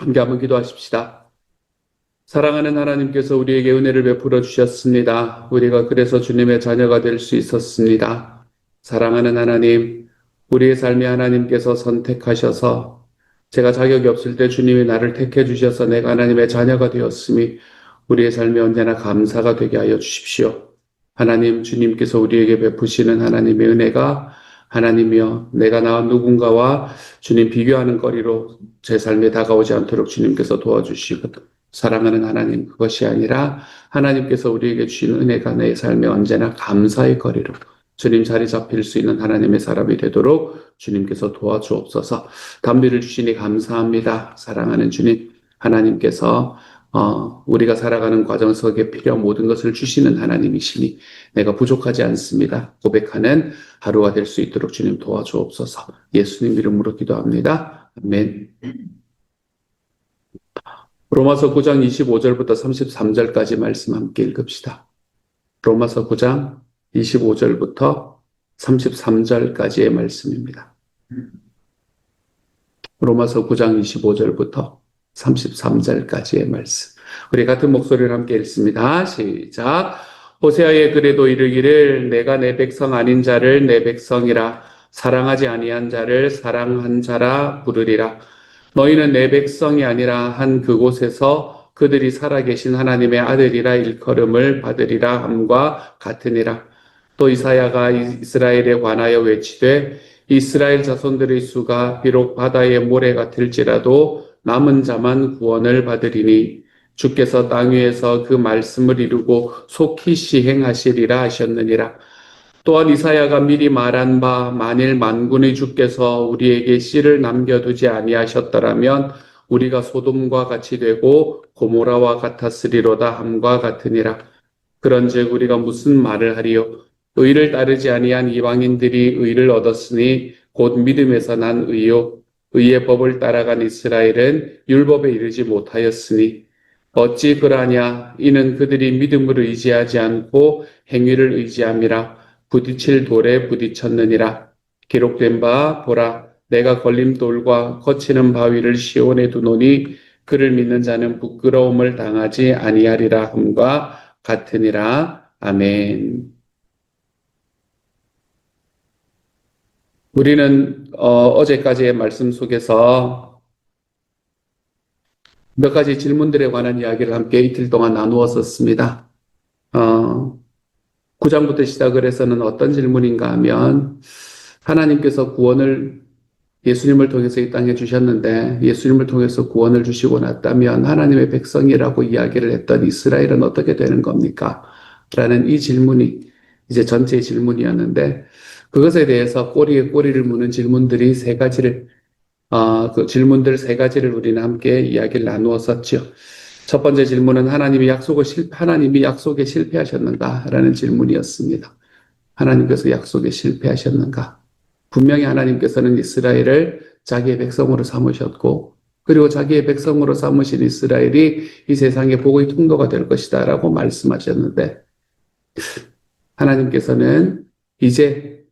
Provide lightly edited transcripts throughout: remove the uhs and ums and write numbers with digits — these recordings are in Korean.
함께 한번 기도하십시다. 사랑하는 하나님께서 우리에게 은혜를 베풀어 주셨습니다. 우리가 그래서 주님의 자녀가 될 수 있었습니다. 사랑하는 하나님, 우리의 삶에 하나님께서 선택하셔서 제가 자격이 없을 때 주님이 나를 택해 주셔서 내가 하나님의 자녀가 되었음이 우리의 삶에 언제나 감사가 되게 하여 주십시오. 하나님, 주님께서 우리에게 베푸시는 하나님의 은혜가 하나님이여 내가 나와 누군가와 주님 비교하는 거리로 제 삶에 다가오지 않도록 주님께서 도와주시고 사랑하는 하나님, 그것이 아니라 하나님께서 우리에게 주신 은혜가 내 삶에 언제나 감사의 거리로 주님 자리 잡힐 수 있는 하나님의 사람이 되도록 주님께서 도와주옵소서. 담비를 주시니 감사합니다. 사랑하는 주님, 하나님께서 우리가 살아가는 과정 속에 필요한 모든 것을 주시는 하나님이시니 내가 부족하지 않습니다. 고백하는 하루가 될 수 있도록 주님 도와주옵소서. 예수님 이름으로 기도합니다. 아멘. 로마서 9장 25절부터 33절까지 말씀 함께 읽읍시다. 로마서 9장 25절부터 33절까지의 말씀입니다. 로마서 9장 25절부터 33절까지의 말씀. 우리 같은 목소리를 함께 읽습니다. 시작. 호세아의 글에도 이르기를 내가 내 백성 아닌 자를 내 백성이라 사랑하지 아니한 자를 사랑한 자라 부르리라. 너희는 내 백성이 아니라 한 그곳에서 그들이 살아계신 하나님의 아들이라 일컬음을 받으리라 함과 같으니라. 또 이사야가 이스라엘에 관하여 외치되 이스라엘 자손들의 수가 비록 바다의 모래 같을지라도 남은 자만 구원을 받으리니 주께서 땅 위에서 그 말씀을 이루고 속히 시행하시리라 하셨느니라. 또한 이사야가 미리 말한 바 만일 만군의 주께서 우리에게 씨를 남겨두지 아니하셨더라면 우리가 소돔과 같이 되고 고모라와 같았으리로다 함과 같으니라. 그런즉 우리가 무슨 말을 하리요? 의를 따르지 아니한 이방인들이 의를 얻었으니 곧 믿음에서 난 의요. 의의 법을 따라간 이스라엘은 율법에 이르지 못하였으니 어찌 그러냐? 이는 그들이 믿음을 의지하지 않고 행위를 의지함이라. 부딪힐 돌에 부딪혔느니라. 기록된 바 보라 내가 걸림돌과 거치는 바위를 시온에 두노니 그를 믿는 자는 부끄러움을 당하지 아니하리라 함과 같으니라. 아멘. 우리는 어제까지의 말씀 속에서 몇 가지 질문들에 관한 이야기를 함께 이틀 동안 나누었었습니다. 9장부터 시작을 해서는 어떤 질문인가 하면 하나님께서 구원을 예수님을 통해서 이 땅에 주셨는데 예수님을 통해서 구원을 주시고 났다면 하나님의 백성이라고 이야기를 했던 이스라엘은 어떻게 되는 겁니까? 라는 이 질문이 이제 전체의 질문이었는데 그것에 대해서 꼬리에 꼬리를 무는 질문들이 세 가지를 그 질문들 세 가지를 우리는 함께 이야기를 나누었었죠. 첫 번째 질문은 하나님이 약속에 실패하셨는가? 라는 질문이었습니다. 하나님께서 약속에 실패하셨는가? 분명히 하나님께서는 이스라엘을 자기의 백성으로 삼으셨고, 그리고 자기의 백성으로 삼으신 이스라엘이 이 세상의 복의 통로가 될 것이다 라고 말씀하셨는데, 하나님께서는 이제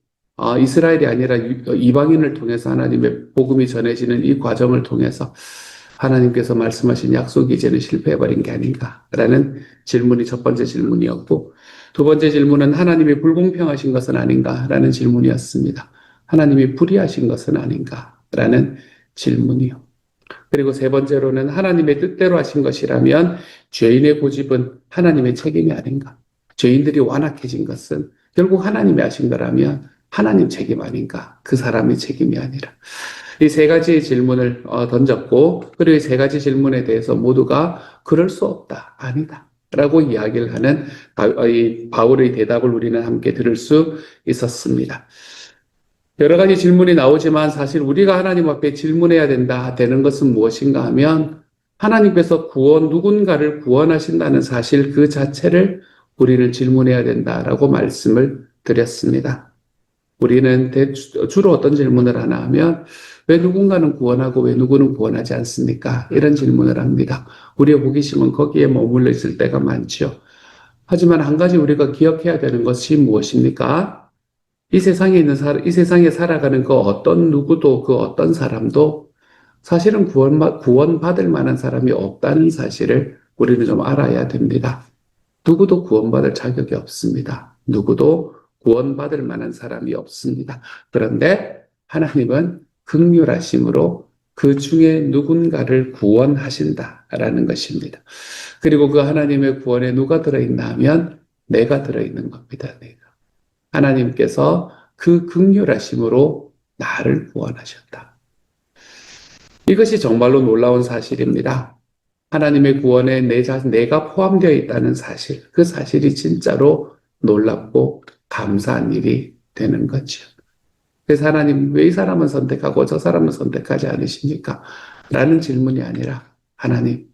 이스라엘이 아니라 이방인을 통해서 하나님의 복음이 전해지는 이 과정을 통해서 하나님께서 말씀하신 약속이 이제는 실패해버린 게 아닌가라는 질문이 첫 번째 질문이었고, 두 번째 질문은 하나님이 불공평하신 것은 아닌가라는 질문이었습니다. 하나님이 불의하신 것은 아닌가라는 질문이요. 그리고 세 번째로는 하나님의 뜻대로 하신 것이라면 죄인의 고집은 하나님의 책임이 아닌가. 죄인들이 완악해진 것은 결국 하나님이 하신 거라면 하나님 책임 아닌가. 그 사람의 책임이 아니라. 이 세 가지의 질문을 던졌고, 그리고 이 세 가지 질문에 대해서 모두가 그럴 수 없다, 아니다 라고 이야기를 하는 바울의 대답을 우리는 함께 들을 수 있었습니다. 여러 가지 질문이 나오지만 사실 우리가 하나님 앞에 질문해야 되는 것은 무엇인가 하면 하나님께서 누군가를 구원하신다는 사실 그 자체를 우리는 질문해야 된다라고 말씀을 드렸습니다. 우리는 주로 어떤 질문을 하나 하면 왜 누군가는 구원하고 왜 누구는 구원하지 않습니까? 이런 질문을 합니다. 우리의 호기심은 거기에 머물러 있을 때가 많죠. 하지만 한 가지 우리가 기억해야 되는 것이 무엇입니까? 이 세상에 살아가는 그 어떤 누구도 그 어떤 사람도 사실은 구원받을 만한 사람이 없다는 사실을 우리는 좀 알아야 됩니다. 누구도 구원받을 자격이 없습니다. 누구도 구원받을 만한 사람이 없습니다. 그런데 하나님은 긍휼하심으로 그 중에 누군가를 구원하신다라는 것입니다. 그리고 그 하나님의 구원에 누가 들어있나 하면 내가 들어있는 겁니다. 내가. 하나님께서 그 긍휼하심으로 나를 구원하셨다. 이것이 정말로 놀라운 사실입니다. 하나님의 구원에 내가 포함되어 있다는 사실, 그 사실이 진짜로 놀랍고 감사한 일이 되는 거죠. 그래서 하나님, 왜 이 사람은 선택하고 저 사람은 선택하지 않으십니까? 라는 질문이 아니라, 하나님,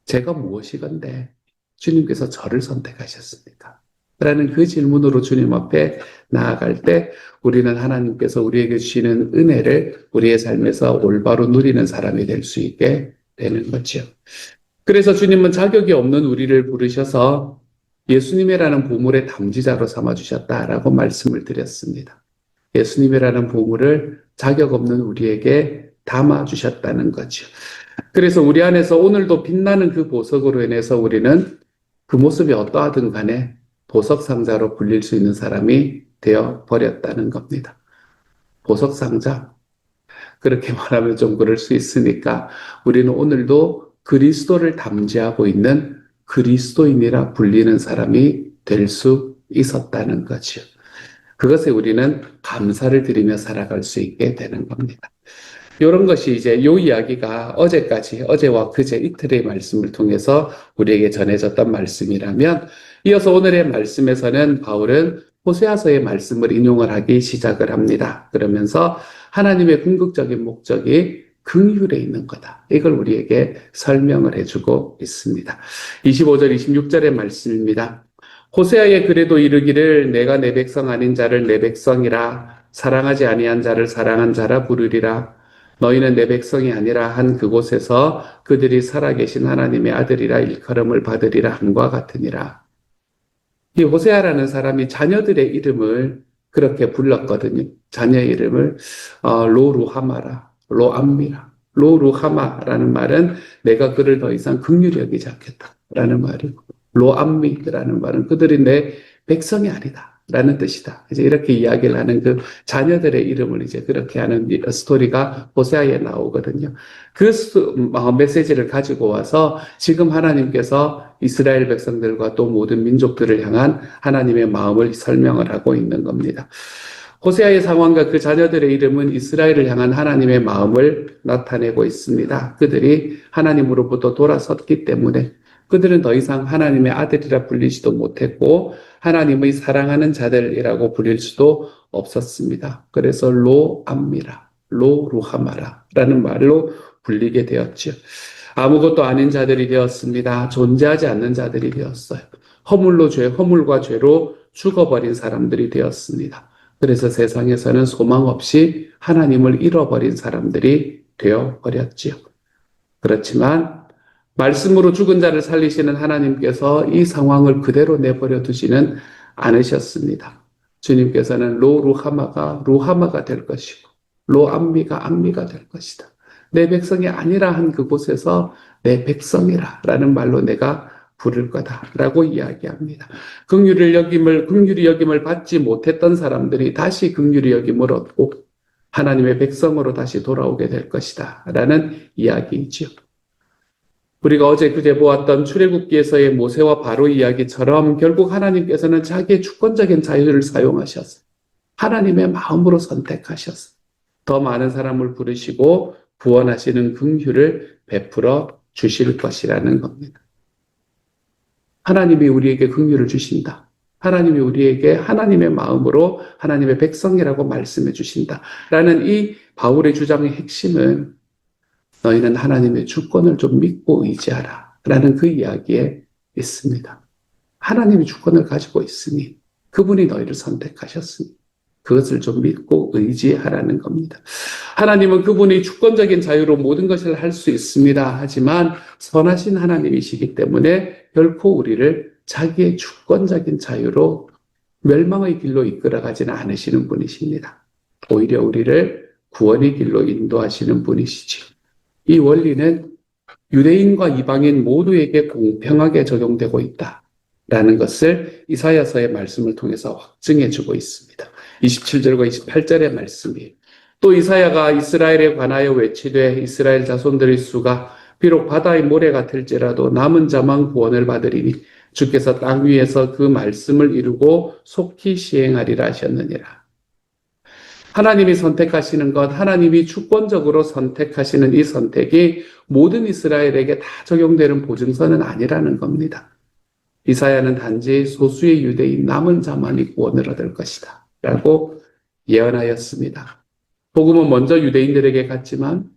제가 무엇이건데 주님께서 저를 선택하셨습니까? 라는 그 질문으로 주님 앞에 나아갈 때 우리는 하나님께서 우리에게 주시는 은혜를 우리의 삶에서 올바로 누리는 사람이 될 수 있게 되는 거죠. 그래서 주님은 자격이 없는 우리를 부르셔서 예수님이라는 보물의 담지자로 삼아주셨다라고 말씀을 드렸습니다. 예수님이라는 보물을 자격 없는 우리에게 담아주셨다는 거죠. 그래서 우리 안에서 오늘도 빛나는 그 보석으로 인해서 우리는 그 모습이 어떠하든 간에 보석상자로 불릴 수 있는 사람이 되어 버렸다는 겁니다. 보석상자. 그렇게 말하면 좀 그럴 수 있으니까 우리는 오늘도 그리스도를 담지하고 있는 그리스도인이라 불리는 사람이 될 수 있었다는 거죠. 그것에 우리는 감사를 드리며 살아갈 수 있게 되는 겁니다. 이런 것이 이제 이 이야기가 어제와 그제 이틀의 말씀을 통해서 우리에게 전해졌던 말씀이라면 이어서 오늘의 말씀에서는 바울은 호세아서의 말씀을 인용을 하기 시작을 합니다. 그러면서 하나님의 궁극적인 목적이 긍휼에 있는 거다. 이걸 우리에게 설명을 해주고 있습니다. 25절, 26절의 말씀입니다. 호세아의 글에도 이르기를 내가 내 백성 아닌 자를 내 백성이라 사랑하지 아니한 자를 사랑한 자라 부르리라. 너희는 내 백성이 아니라 한 그곳에서 그들이 살아계신 하나님의 아들이라 일컬음을 받으리라 함과 같으니라. 이 호세아라는 사람이 자녀들의 이름을 그렇게 불렀거든요. 자녀의 이름을 로루하마라, 로암미라. 로루하마라는 말은 내가 그를 더 이상 긍휼히 여기지 않겠다라는 말이고, 로암미라는 말은 그들이 내 백성이 아니다. 라는 뜻이다. 이제 이렇게 이야기를 하는 그 자녀들의 이름을 이제 그렇게 하는 스토리가 호세아에 나오거든요. 그 메시지를 가지고 와서 지금 하나님께서 이스라엘 백성들과 또 모든 민족들을 향한 하나님의 마음을 설명을 하고 있는 겁니다. 호세아의 상황과 그 자녀들의 이름은 이스라엘을 향한 하나님의 마음을 나타내고 있습니다. 그들이 하나님으로부터 돌아섰기 때문에 그들은 더 이상 하나님의 아들이라 불리지도 못했고 하나님의 사랑하는 자들이라고 불릴 수도 없었습니다. 그래서 로암미라, 로루하마라 라는 말로 불리게 되었죠. 아무것도 아닌 자들이 되었습니다. 존재하지 않는 자들이 되었어요. 허물과 죄로 죽어버린 사람들이 되었습니다. 그래서 세상에서는 소망 없이 하나님을 잃어버린 사람들이 되어버렸지요. 그렇지만 말씀으로 죽은 자를 살리시는 하나님께서 이 상황을 그대로 내버려 두지는 않으셨습니다. 주님께서는 로루하마가 루하마가 될 것이고 로암미가 암미가 될 것이다. 내 백성이 아니라 한 그곳에서 내 백성이라 라는 말로 내가 부를 거다라고 이야기합니다. 긍휼히 여김을 받지 못했던 사람들이 다시 긍휼히 여김을 얻고 하나님의 백성으로 다시 돌아오게 될 것이다 라는 이야기이지요. 우리가 어제 그제 보았던 출애굽기에서의 모세와 바로 이야기처럼 결국 하나님께서는 자기의 주권적인 자유를 사용하셔서 하나님의 마음으로 선택하셔서 더 많은 사람을 부르시고 구원하시는 긍휼을 베풀어 주실 것이라는 겁니다. 하나님이 우리에게 긍휼을 주신다. 하나님이 우리에게 하나님의 마음으로 하나님의 백성이라고 말씀해 주신다. 라는 이 바울의 주장의 핵심은 너희는 하나님의 주권을 좀 믿고 의지하라. 라는 그 이야기에 있습니다. 하나님이 주권을 가지고 있으니 그분이 너희를 선택하셨으니 그것을 좀 믿고 의지하라는 겁니다. 하나님은 그분이 주권적인 자유로 모든 것을 할 수 있습니다. 하지만 선하신 하나님이시기 때문에 결코 우리를 자기의 주권적인 자유로 멸망의 길로 이끌어가지는 않으시는 분이십니다. 오히려 우리를 구원의 길로 인도하시는 분이시죠. 이 원리는 유대인과 이방인 모두에게 공평하게 적용되고 있다라는 것을 이사야서의 말씀을 통해서 확증해 주고 있습니다. 27절과 28절의 말씀이 또 이사야가 이스라엘에 관하여 외치되 이스라엘 자손들의 수가 비록 바다의 모래 같을지라도 남은 자만 구원을 받으리니 주께서 땅 위에서 그 말씀을 이루고 속히 시행하리라 하셨느니라. 하나님이 선택하시는 것, 하나님이 주권적으로 선택하시는 이 선택이 모든 이스라엘에게 다 적용되는 보증서는 아니라는 겁니다. 이사야는 단지 소수의 유대인 남은 자만이 구원을 얻을 것이다 라고 예언하였습니다. 복음은 먼저 유대인들에게 갔지만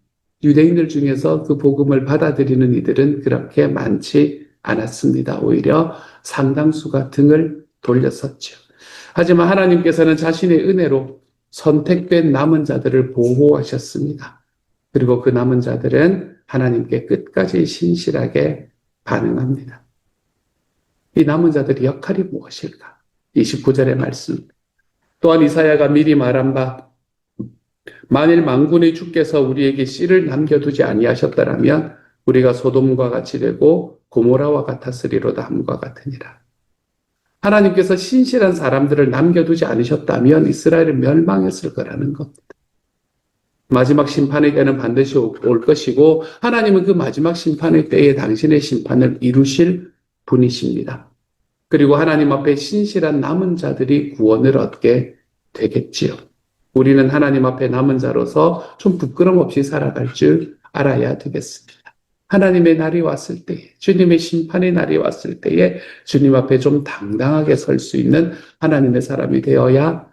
유대인들 중에서 그 복음을 받아들이는 이들은 그렇게 많지 않았습니다. 오히려 상당수가 등을 돌렸었죠. 하지만 하나님께서는 자신의 은혜로 선택된 남은 자들을 보호하셨습니다. 그리고 그 남은 자들은 하나님께 끝까지 신실하게 반응합니다. 이 남은 자들의 역할이 무엇일까? 29절의 말씀. 또한 이사야가 미리 말한 바 만일 만군의 주께서 우리에게 씨를 남겨두지 아니하셨더라면 우리가 소돔과 같이 되고 고모라와 같았으리로다 함과 같으니라. 하나님께서 신실한 사람들을 남겨두지 않으셨다면 이스라엘은 멸망했을 거라는 겁니다. 마지막 심판의 때는 반드시 올 것이고 하나님은 그 마지막 심판의 때에 당신의 심판을 이루실 분이십니다. 그리고 하나님 앞에 신실한 남은 자들이 구원을 얻게 되겠지요. 우리는 하나님 앞에 남은 자로서 좀 부끄럼 없이 살아갈 줄 알아야 되겠습니다. 하나님의 날이 왔을 때에, 주님의 심판의 날이 왔을 때에 주님 앞에 좀 당당하게 설 수 있는 하나님의 사람이 되어야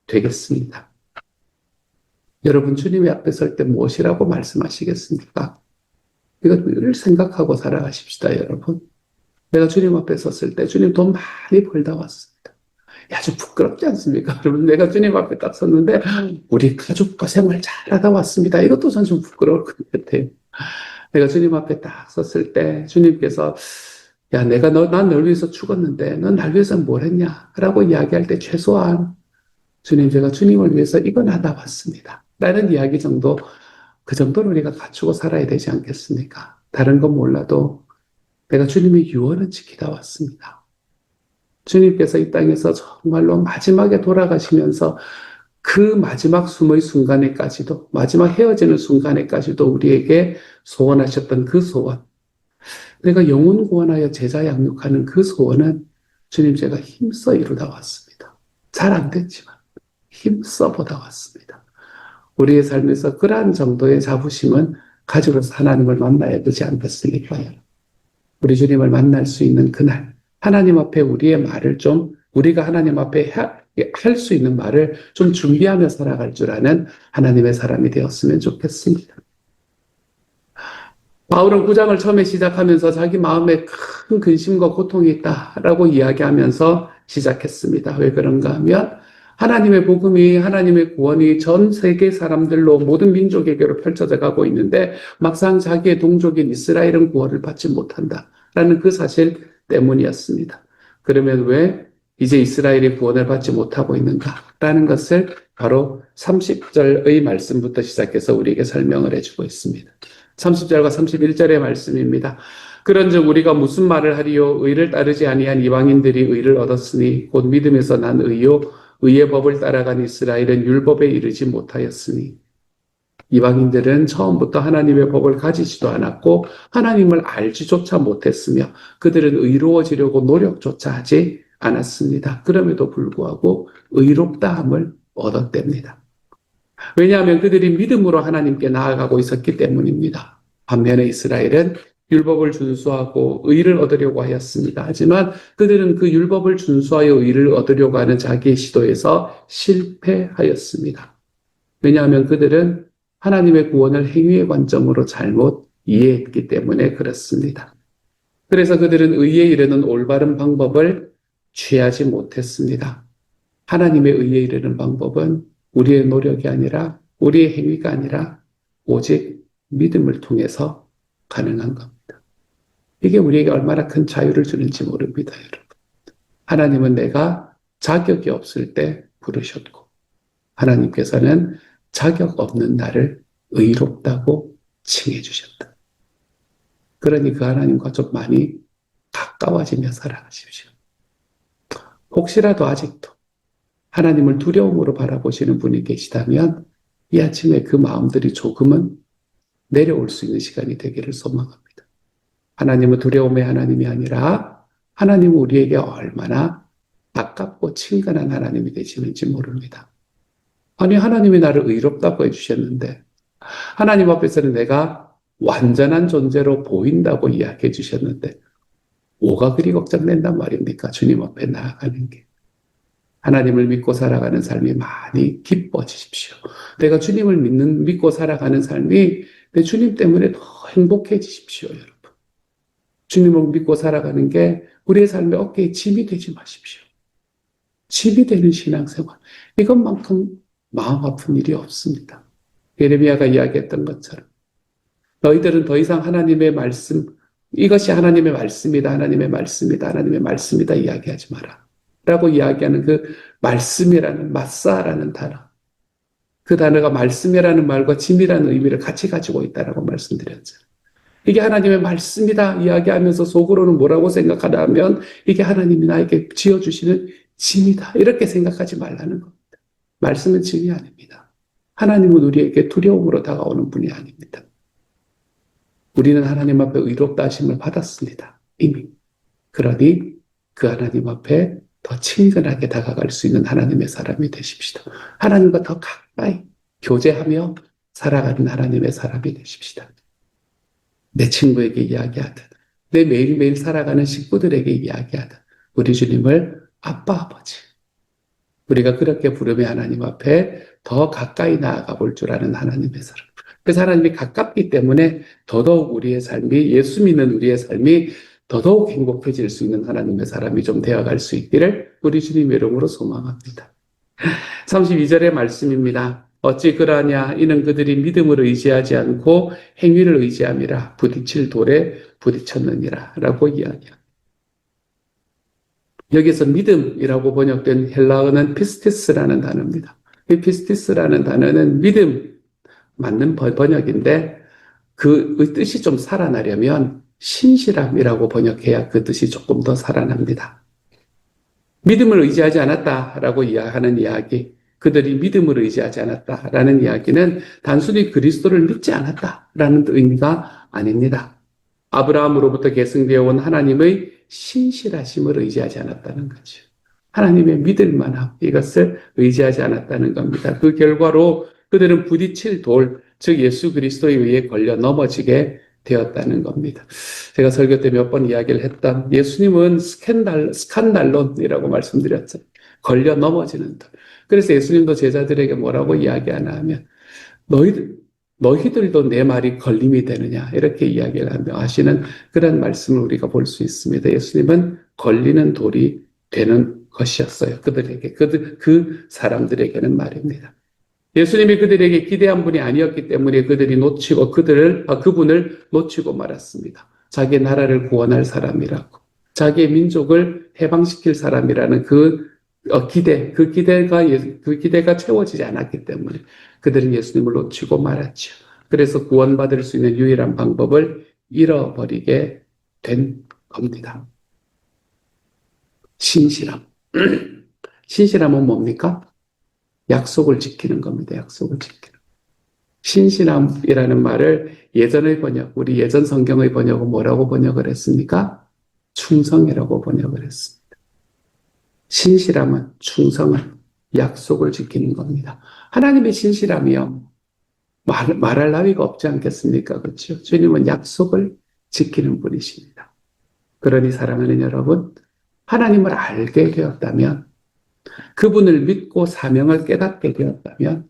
되겠습니다. 여러분, 주님의 앞에 설 때 무엇이라고 말씀하시겠습니까? 이것을 생각하고 살아가십시다, 여러분. 내가 주님 앞에 섰을 때 주님 돈 많이 벌다 왔습니다. 아주 부끄럽지 않습니까? 여러분, 내가 주님 앞에 딱 섰는데 우리 가족과 생활 잘하다 왔습니다. 이것도 전 좀 부끄러울 것 같아요. 내가 주님 앞에 딱 섰을 때 주님께서 야, 난 널 위해서 죽었는데 넌 날 위해서 뭘 했냐? 라고 이야기할 때 최소한 주님, 제가 주님을 위해서 이건 하다 왔습니다. 라는 이야기 정도, 그 정도는 우리가 갖추고 살아야 되지 않겠습니까? 다른 건 몰라도 내가 주님의 유언은 지키다 왔습니다. 주님께서 이 땅에서 정말로 마지막에 돌아가시면서 그 마지막 숨의 순간에까지도, 마지막 헤어지는 순간에까지도 우리에게 소원하셨던 그 소원, 내가 영혼 구원하여 제자 양육하는 그 소원은 주님, 제가 힘써 이루다 왔습니다. 잘 안 됐지만 힘써 보다 왔습니다. 우리의 삶에서 그러한 정도의 자부심은 가지고서 하나님을 만나야 되지 않겠습니까? 우리 주님을 만날 수 있는 그날, 하나님 앞에 우리의 말을 좀, 우리가 하나님 앞에 할 수 있는 말을 좀 준비하며 살아갈 줄 아는 하나님의 사람이 되었으면 좋겠습니다. 바울은 9장을 처음에 시작하면서 자기 마음에 큰 근심과 고통이 있다라고 이야기하면서 시작했습니다. 왜 그런가 하면 하나님의 복음이, 하나님의 구원이 전 세계 사람들로 모든 민족에게로 펼쳐져 가고 있는데 막상 자기의 동족인 이스라엘은 구원을 받지 못한다라는 그 사실 때문이었습니다. 그러면 왜 이제 이스라엘이 구원을 받지 못하고 있는가라는 것을 바로 30절의 말씀부터 시작해서 우리에게 설명을 해주고 있습니다. 30절과 31절의 말씀입니다. 그런즉 우리가 무슨 말을 하리요? 의를 따르지 아니한 이방인들이 의를 얻었으니 곧 믿음에서 난 의요 의의 법을 따라간 이스라엘은 율법에 이르지 못하였으니 이방인들은 처음부터 하나님의 법을 가지지도 않았고 하나님을 알지조차 못했으며 그들은 의로워지려고 노력조차 하지 않았습니다. 그럼에도 불구하고 의롭다함을 얻었답니다. 왜냐하면 그들이 믿음으로 하나님께 나아가고 있었기 때문입니다. 반면에 이스라엘은 율법을 준수하고 의를 얻으려고 하였습니다. 하지만 그들은 그 율법을 준수하여 의를 얻으려고 하는 자기의 시도에서 실패하였습니다. 왜냐하면 그들은 하나님의 구원을 행위의 관점으로 잘못 이해했기 때문에 그렇습니다. 그래서 그들은 의에 이르는 올바른 방법을 취하지 못했습니다. 하나님의 의에 이르는 방법은 우리의 노력이 아니라 우리의 행위가 아니라 오직 믿음을 통해서 가능한 겁니다. 이게 우리에게 얼마나 큰 자유를 주는지 모릅니다, 여러분. 하나님은 내가 자격이 없을 때 부르셨고 하나님께서는 자격 없는 나를 의롭다고 칭해 주셨다. 그러니 그 하나님과 좀 많이 가까워지며 살아가십시오. 혹시라도 아직도 하나님을 두려움으로 바라보시는 분이 계시다면 이 아침에 그 마음들이 조금은 내려올 수 있는 시간이 되기를 소망합니다. 하나님은 두려움의 하나님이 아니라 하나님은 우리에게 얼마나 가깝고 친근한 하나님이 되시는지 모릅니다. 아니, 하나님이 나를 의롭다고 해주셨는데 하나님 앞에서는 내가 완전한 존재로 보인다고 이야기해 주셨는데 뭐가 그리 걱정된단 말입니까? 주님 앞에 나아가는 게. 하나님을 믿고 살아가는 삶이 많이 기뻐지십시오. 내가 주님을 믿고 살아가는 삶이 내 주님 때문에 더 행복해지십시오, 여러분. 주님을 믿고 살아가는 게 우리의 삶의 어깨에 짐이 되지 마십시오. 짐이 되는 신앙생활. 이것만큼 마음 아픈 일이 없습니다. 예레미야가 이야기했던 것처럼 너희들은 더 이상 하나님의 말씀, 이것이 하나님의 말씀이다, 하나님의 말씀이다, 하나님의 말씀이다 이야기하지 마라. 라고 이야기하는 그 말씀이라는, 마사라는 단어. 그 단어가 말씀이라는 말과 짐이라는 의미를 같이 가지고 있다라고 말씀드렸죠. 이게 하나님의 말씀이다 이야기하면서 속으로는 뭐라고 생각하냐면 이게 하나님이 나에게 지어주시는 짐이다. 이렇게 생각하지 말라는 겁니다. 말씀은 짐이 아닙니다. 하나님은 우리에게 두려움으로 다가오는 분이 아닙니다. 우리는 하나님 앞에 의롭다 하심을 받았습니다. 이미. 그러니 그 하나님 앞에 더 친근하게 다가갈 수 있는 하나님의 사람이 되십시다. 하나님과 더 가까이 교제하며 살아가는 하나님의 사람이 되십시다. 내 친구에게 이야기하듯, 내 매일매일 살아가는 식구들에게 이야기하듯, 우리 주님을 아빠, 아버지. 우리가 그렇게 부르며 하나님 앞에 더 가까이 나아가 볼 줄 아는 하나님의 사람. 그래서 하나님이 가깝기 때문에 더더욱 우리의 삶이, 예수 믿는 우리의 삶이 더더욱 행복해질 수 있는 하나님의 사람이 좀 되어갈 수 있기를 우리 주님의 이름으로 소망합니다. 32절의 말씀입니다. 어찌 그러하냐 이는 그들이 믿음을 의지하지 않고 행위를 의지함이라 부딪힐 돌에 부딪혔느니라 라고 이야기합니다. 여기서 믿음이라고 번역된 헬라어는 피스티스라는 단어입니다. 이 피스티스라는 단어는 믿음 맞는 번역인데 그 뜻이 좀 살아나려면 신실함이라고 번역해야 그 뜻이 조금 더 살아납니다. 믿음을 의지하지 않았다라고 하는 이야기, 그들이 믿음을 의지하지 않았다라는 이야기는 단순히 그리스도를 믿지 않았다라는 의미가 아닙니다. 아브라함으로부터 계승되어 온 하나님의 신실하심을 의지하지 않았다는 거죠. 하나님의 믿을 만함, 이것을 의지하지 않았다는 겁니다. 그 결과로 그들은 부딪힐 돌, 즉 예수 그리스도에 의해 걸려 넘어지게 되었다는 겁니다. 제가 설교 때 몇 번 이야기를 했던 예수님은 스칸달론이라고 말씀드렸죠. 걸려 넘어지는 돌. 그래서 예수님도 제자들에게 뭐라고 이야기하나 하면 너희들도 내 말이 걸림이 되느냐 이렇게 이야기를 하시는 그런 말씀을 우리가 볼 수 있습니다. 예수님은 걸리는 돌이 되는 것이었어요. 그들에게, 그 사람들에게는 말입니다. 예수님이 그들에게 기대한 분이 아니었기 때문에 그들이 그분을 놓치고 말았습니다. 자기의 나라를 구원할 사람이라고, 자기의 민족을 해방시킬 사람이라는 그 기대가 채워지지 않았기 때문에 그들은 예수님을 놓치고 말았죠. 그래서 구원받을 수 있는 유일한 방법을 잃어버리게 된 겁니다. 신실함. 신실함은 뭡니까? 약속을 지키는 겁니다. 약속을 지키는. 신실함이라는 말을 예전의 번역, 우리 예전 성경의 번역은 뭐라고 번역을 했습니까? 충성이라고 번역을 했습니다. 신실함은, 충성은 약속을 지키는 겁니다. 하나님의 신실함이요. 말할 나위가 없지 않겠습니까? 그렇죠? 주님은 약속을 지키는 분이십니다. 그러니 사랑하는 여러분, 하나님을 알게 되었다면, 그분을 믿고 사명을 깨닫게 되었다면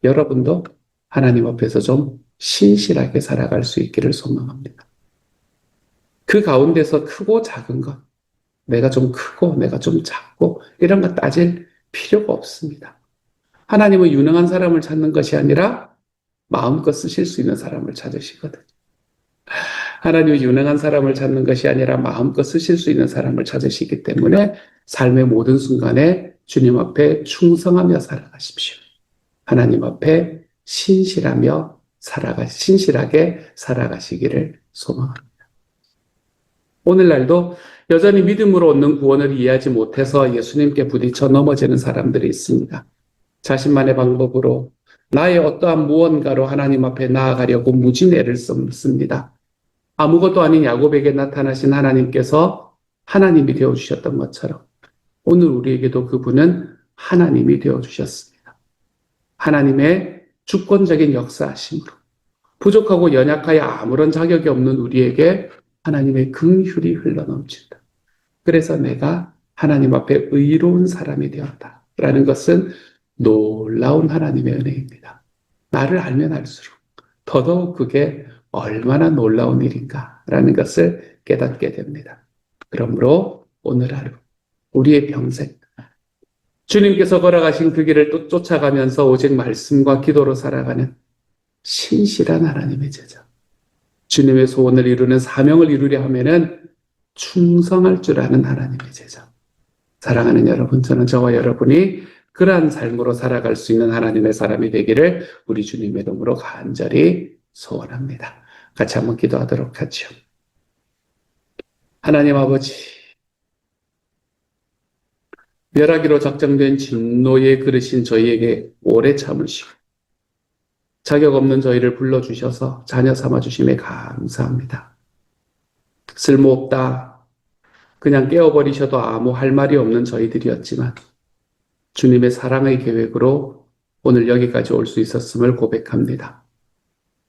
여러분도 하나님 앞에서 좀 신실하게 살아갈 수 있기를 소망합니다. 그 가운데서 크고 작은 것, 내가 좀 크고 내가 좀 작고 이런 거 따질 필요가 없습니다. 하나님은 유능한 사람을 찾는 것이 아니라 마음껏 쓰실 수 있는 사람을 찾으시거든요. 하나님은 유능한 사람을 찾는 것이 아니라 마음껏 쓰실 수 있는 사람을 찾으시기 때문에 삶의 모든 순간에 주님 앞에 충성하며 살아가십시오. 하나님 앞에 신실하며 신실하게 살아가시기를 소망합니다. 오늘날도 여전히 믿음으로 얻는 구원을 이해하지 못해서 예수님께 부딪혀 넘어지는 사람들이 있습니다. 자신만의 방법으로 나의 어떠한 무언가로 하나님 앞에 나아가려고 무진 애를 씁니다. 아무것도 아닌 야곱에게 나타나신 하나님께서 하나님이 되어주셨던 것처럼 오늘 우리에게도 그분은 하나님이 되어주셨습니다. 하나님의 주권적인 역사하심으로 부족하고 연약하여 아무런 자격이 없는 우리에게 하나님의 긍휼이 흘러넘친다. 그래서 내가 하나님 앞에 의로운 사람이 되었다라는 것은 놀라운 하나님의 은혜입니다. 나를 알면 알수록 더더욱 그게 얼마나 놀라운 일인가라는 것을 깨닫게 됩니다. 그러므로 오늘 하루 우리의 평생 주님께서 걸어가신 그 길을 또 쫓아가면서 오직 말씀과 기도로 살아가는 신실한 하나님의 제자. 주님의 소원을 이루는 사명을 이루려 하면은 충성할 줄 아는 하나님의 제자. 사랑하는 여러분, 저는 저와 여러분이 그러한 삶으로 살아갈 수 있는 하나님의 사람이 되기를 우리 주님의 이름으로 간절히 소원합니다. 같이 한번 기도하도록 하죠. 하나님 아버지, 멸하기로 작정된 진노의 그릇인 저희에게 오래 참으시고 자격 없는 저희를 불러주셔서 자녀 삼아주심에 감사합니다. 쓸모없다, 그냥 깨어버리셔도 아무 할 말이 없는 저희들이었지만 주님의 사랑의 계획으로 오늘 여기까지 올 수 있었음을 고백합니다.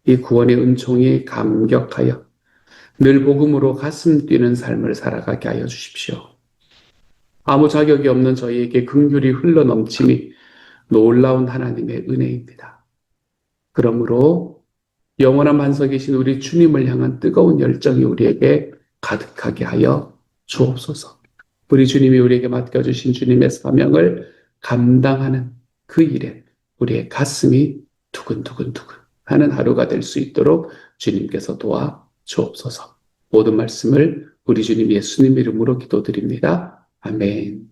이 구원의 은총이 감격하여 늘 복음으로 가슴 뛰는 삶을 살아가게 하여 주십시오. 아무 자격이 없는 저희에게 긍휼이 흘러넘침이 놀라운 하나님의 은혜입니다. 그러므로 영원한 반석이신 우리 주님을 향한 뜨거운 열정이 우리에게 가득하게 하여 주옵소서. 우리 주님이 우리에게 맡겨주신 주님의 사명을 감당하는 그 일에 우리의 가슴이 두근두근두근 하는 하루가 될 수 있도록 주님께서 도와 주옵소서. 모든 말씀을 우리 주님 예수님 이름으로 기도드립니다. 아멘.